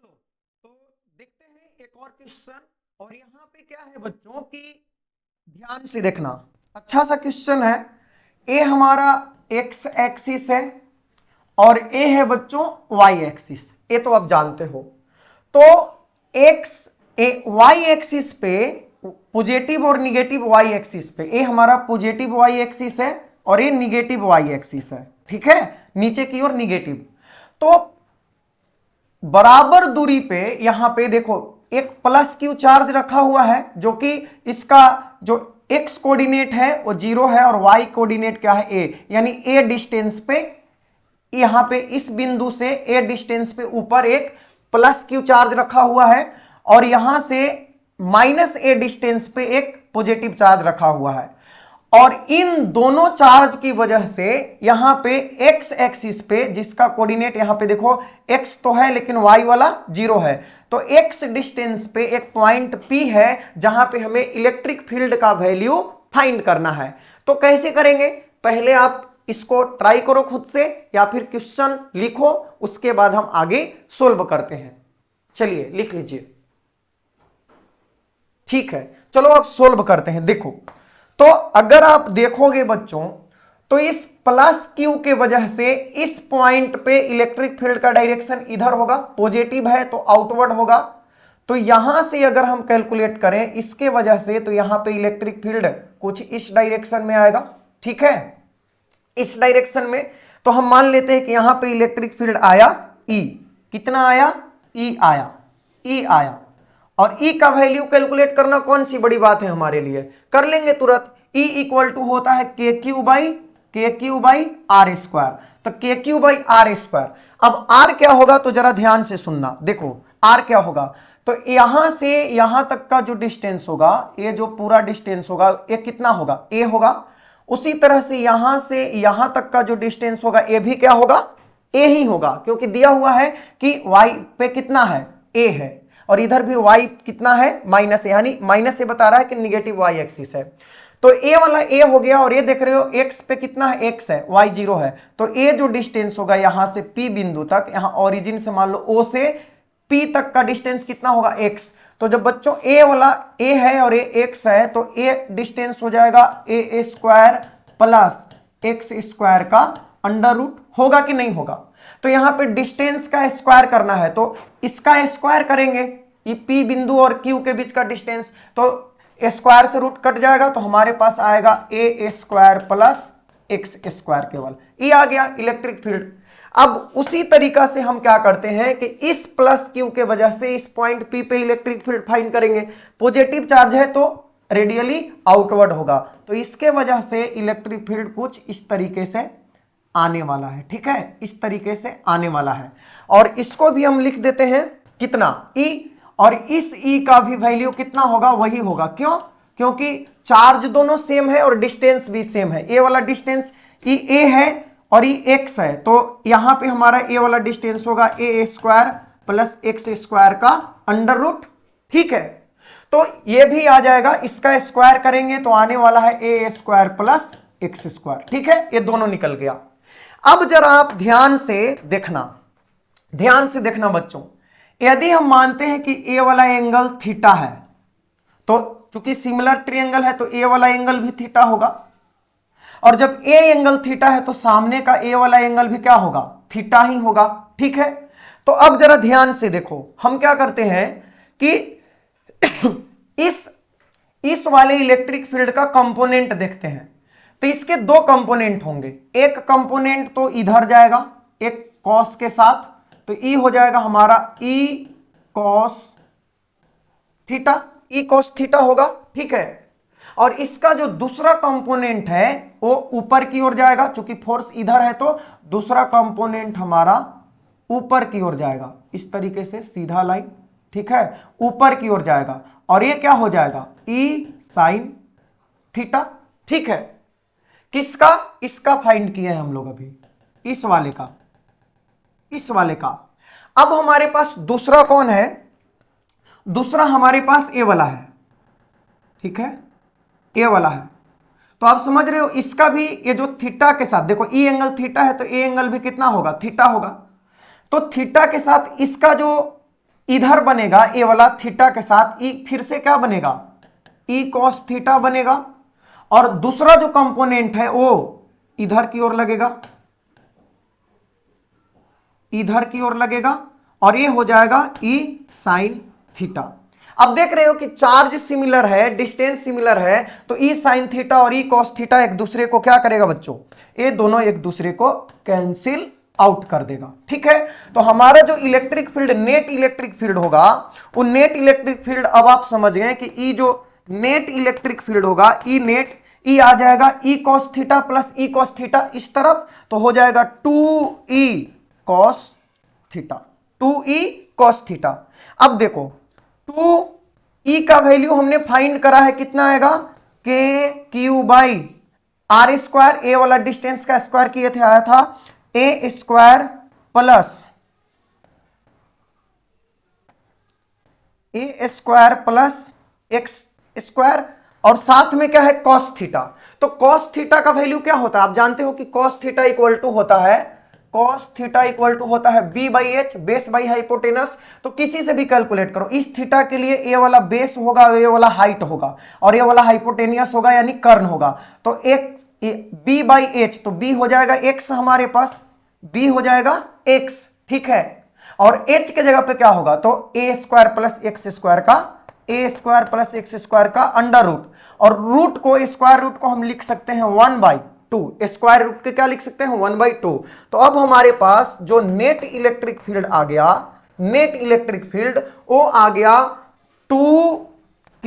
चलो तो देखते हैं एक और क्वेश्चन। और यहाँ पे क्या है बच्चों की ध्यान से देखना, अच्छा सा क्वेश्चन है। ए हमारा एक्स एक्सिस है और ए है बच्चों वाई एक्सिस। ये तो आप जानते हो। तो एक्स वाई एक्सिस पे पॉजिटिव और निगेटिव वाई एक्सिस पे, ए हमारा पॉजिटिव वाई एक्सिस है और ये निगेटिव वाई एक्सिस है। ठीक है, नीचे की ओर निगेटिव। तो बराबर दूरी पे यहां पे देखो एक प्लस क्यू चार्ज रखा हुआ है, जो कि इसका जो एक्स कोऑर्डिनेट है वो 0 है और वाई कोऑर्डिनेट क्या है ए, यानी ए डिस्टेंस पे यहां पे इस बिंदु से ए डिस्टेंस पे ऊपर एक प्लस क्यू चार्ज रखा हुआ है और यहां से माइनस ए डिस्टेंस पे एक पॉजिटिव चार्ज रखा हुआ है। और इन दोनों चार्ज की वजह से यहां पे एक्स एक्सिस पे, जिसका कोऑर्डिनेट यहां पे देखो एक्स तो है लेकिन वाई वाला 0 है, तो एक्स डिस्टेंस पे एक पॉइंट P है जहां पे हमें इलेक्ट्रिक फील्ड का वैल्यू फाइंड करना है। तो कैसे करेंगे, पहले आप इसको ट्राई करो खुद से या फिर क्वेश्चन लिखो, उसके बाद हम आगे सोल्व करते हैं। चलिए लिख लीजिए। ठीक है, चलो अब सोल्व करते हैं। देखो तो अगर आप देखोगे बच्चों तो इस प्लस क्यू के वजह से इस पॉइंट पे इलेक्ट्रिक फील्ड का डायरेक्शन इधर होगा, पॉजिटिव है तो आउटवर्ड होगा। तो यहां से अगर हम कैलकुलेट करें इसके वजह से, तो यहां पे इलेक्ट्रिक फील्ड कुछ इस डायरेक्शन में आएगा। ठीक है, इस डायरेक्शन में। तो हम मान लेते हैं कि यहां पे इलेक्ट्रिक फील्ड आया ई, कितना आया, ई आया, ई आया। और E का वैल्यू कैलकुलेट करना कौन सी बड़ी बात है हमारे लिए, कर लेंगे तुरंत। E इक्वल टू होता है के क्यू बाई आर स्क्वायर। तो K Q by R square. अब R क्या होगा तो जरा ध्यान से सुनना। देखो R क्या होगा, तो यहां से यहां तक का जो डिस्टेंस होगा, ये जो पूरा डिस्टेंस होगा ये कितना होगा, A होगा। उसी तरह से यहां से यहां तक का जो डिस्टेंस होगा ये भी क्या होगा, A ही होगा, क्योंकि दिया हुआ है कि Y पे कितना है, A है, और इधर भी y कितना है, माइनस, यानी माइनस से बता रहा है कि निगेटिव y एक्सिस है। तो a वाला a हो गया, और ये देख रहे हो x पे कितना है, x है, y 0 है। तो a जो डिस्टेंस होगा यहां से p बिंदु तक, यहां ओरिजिन से मान लो o से p तक का डिस्टेंस कितना होगा, x। तो जब बच्चों a वाला a है और a x है, तो a डिस्टेंस हो जाएगा a square plus x square का अंडर रूट, होगा कि नहीं होगा। तो यहां पे डिस्टेंस का स्क्वायर करना है तो इसका स्क्वायर करेंगे, ये P बिंदु और Q के बीच का डिस्टेंस, तो स्क्वायर से रूट कट जाएगा, तो हमारे पास आएगा a square plus x square, केवल ये आ गया इलेक्ट्रिक फील्ड। अब उसी तरीका से हम क्या करते हैं कि इस प्लस क्यू के वजह से इस पॉइंट P पे इलेक्ट्रिक फील्ड फाइंड करेंगे। पॉजिटिव चार्ज है तो रेडियली आउटवर्ड होगा, तो इसके वजह से इलेक्ट्रिक फील्ड कुछ इस तरीके से आने वाला है। ठीक है, इस तरीके से आने वाला है, और इसको भी हम लिख देते हैं कितना, E, और इस E का भी वैल्यू कितना होगा, वही होगा। क्यों, क्योंकि चार्ज दोनों सेम है और डिस्टेंस भी सेम है। ए वाला डिस्टेंस E A है और ये x है, तो यहां पे हमारा ए वाला डिस्टेंस होगा a square plus x square का अंडर रूट। ठीक है, तो ये भी आ जाएगा, इसका स्क्वायर करेंगे तो आने वाला है a square plus x square. ठीक है, ये दोनों निकल गया। अब जरा आप ध्यान से देखना बच्चों, यदि हम मानते हैं कि ए वाला एंगल थीटा है, तो चूंकि सिमिलर ट्रायंगल है तो ए वाला एंगल भी थीटा होगा, और जब ए एंगल थीटा है तो सामने का ए वाला एंगल भी क्या होगा, थीटा ही होगा। ठीक है, तो अब जरा ध्यान से देखो, हम क्या करते हैं कि इस वाले इलेक्ट्रिक फील्ड का कंपोनेंट देखते हैं। तो इसके दो कंपोनेंट होंगे, एक कंपोनेंट तो इधर जाएगा एक कॉस के साथ, तो ई हो जाएगा हमारा ई कॉस थीटा होगा। ठीक है, और इसका जो दूसरा कंपोनेंट है वो ऊपर की ओर जाएगा, क्योंकि फोर्स इधर है तो दूसरा कंपोनेंट हमारा ऊपर की ओर जाएगा, इस तरीके से सीधा लाइन। ठीक है, ऊपर की ओर जाएगा, और ये क्या हो जाएगा, ई साइन थीटा। ठीक है, किसका, इसका फाइंड किया है हम लोग अभी, इस वाले का। अब हमारे पास दूसरा कौन है, दूसरा हमारे पास ए वाला है। ठीक है, ए वाला है, तो आप समझ रहे हो, इसका भी ये जो थीटा के साथ, देखो ई एंगल थीटा है तो ए एंगल भी कितना होगा, थीटा होगा। तो थीटा के साथ इसका जो इधर बनेगा ए वाला थीटा के साथ ई, फिर से क्या बनेगा ई कॉस थीटा बनेगा, और दूसरा जो कंपोनेंट है वो इधर की ओर लगेगा, इधर की ओर लगेगा, और ये हो जाएगा ई साइन थीटा। अब देख रहे हो कि चार्ज सिमिलर है, डिस्टेंस सिमिलर है, तो ई साइन थीटा और ई कॉस थीटा एक दूसरे को क्या करेगा बच्चों, ये दोनों एक दूसरे को कैंसिल आउट कर देगा। ठीक है, तो हमारा जो electric field net electric field होगा, वो नेट इलेक्ट्रिक फील्ड अब आप समझ गए कि ई जो नेट इलेक्ट्रिक फील्ड होगा, ई नेट, ई आ जाएगा E cos theta plus E cos theta इस तरफ, तो हो जाएगा 2e cos theta, 2e cos theta. अब देखो 2e का वैल्यू हमने फाइंड करा है, कितना आएगा के क्यू बाई आर स्क्वायर, ए वाला डिस्टेंस का स्क्वायर किए थे, आया था ए स्क्वायर प्लस ए स्क्वायर प्लस एक्स स्क्वायर, और साथ में क्या है कॉस थीटा। तो कॉस थीटा का वैल्यू क्या होता है, आप जानते हो कि कॉस थीटा इक्वल टू होता है, कॉस थीटा इक्वल टू होता है B by H, base by hypotenuse. तो किसी से भी कैलकुलेट करो, इस थीटा के लिए ए वाला बेस होगा, ये वाला हाइट होगा, और ये वाला हाइपोटेनियस होगा यानी कर्ण होगा। तो एक बी बाई एच, तो बी हो जाएगा एक्स, हमारे पास बी हो जाएगा एक्स, ठीक है, और एच के जगह पे क्या होगा, तो ए स्क्वायर प्लस एक्स स्क्वायर का, ए स्क्वायर प्लस एक्स स्क्वायर का अंडर रूट, और रूट को स्क्वायर रूट को हम लिख सकते हैं 1/2, स्क्वायर रूट के क्या लिख सकते हैं 1/2। तो अब हमारे पास जो नेट इलेक्ट्रिक फील्ड आ गया, नेट इलेक्ट्रिक फील्ड वो आ गया 2k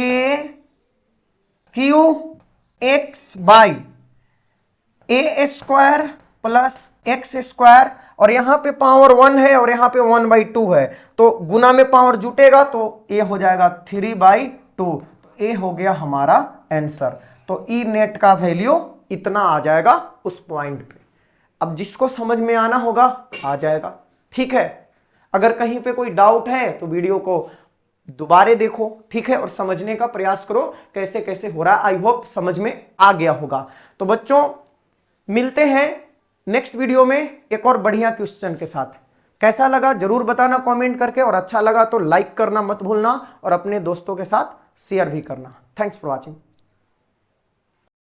Q x by A square plus x square, और यहां पे पावर 1 है और यहां पे 1/2 है, तो गुना में पावर जुटेगा तो ए हो जाएगा 3/2, तो ए हो गया हमारा आंसर। तो ई नेट का वैल्यू इतना आ जाएगा उस पॉइंट पे। अब जिसको समझ में आना होगा आ जाएगा, ठीक है। अगर कहीं पे कोई डाउट है तो वीडियो को दोबारा देखो, ठीक है, और समझने का प्रयास करो कैसे कैसे हो रहा है। आई होप समझ में आ गया होगा। तो बच्चों मिलते हैं नेक्स्ट वीडियो में एक और बढ़िया क्वेश्चन के साथ। कैसा लगा जरूर बताना कमेंट करके, और अच्छा लगा तो लाइक करना मत भूलना, और अपने दोस्तों के साथ शेयर भी करना। Thanks for watching.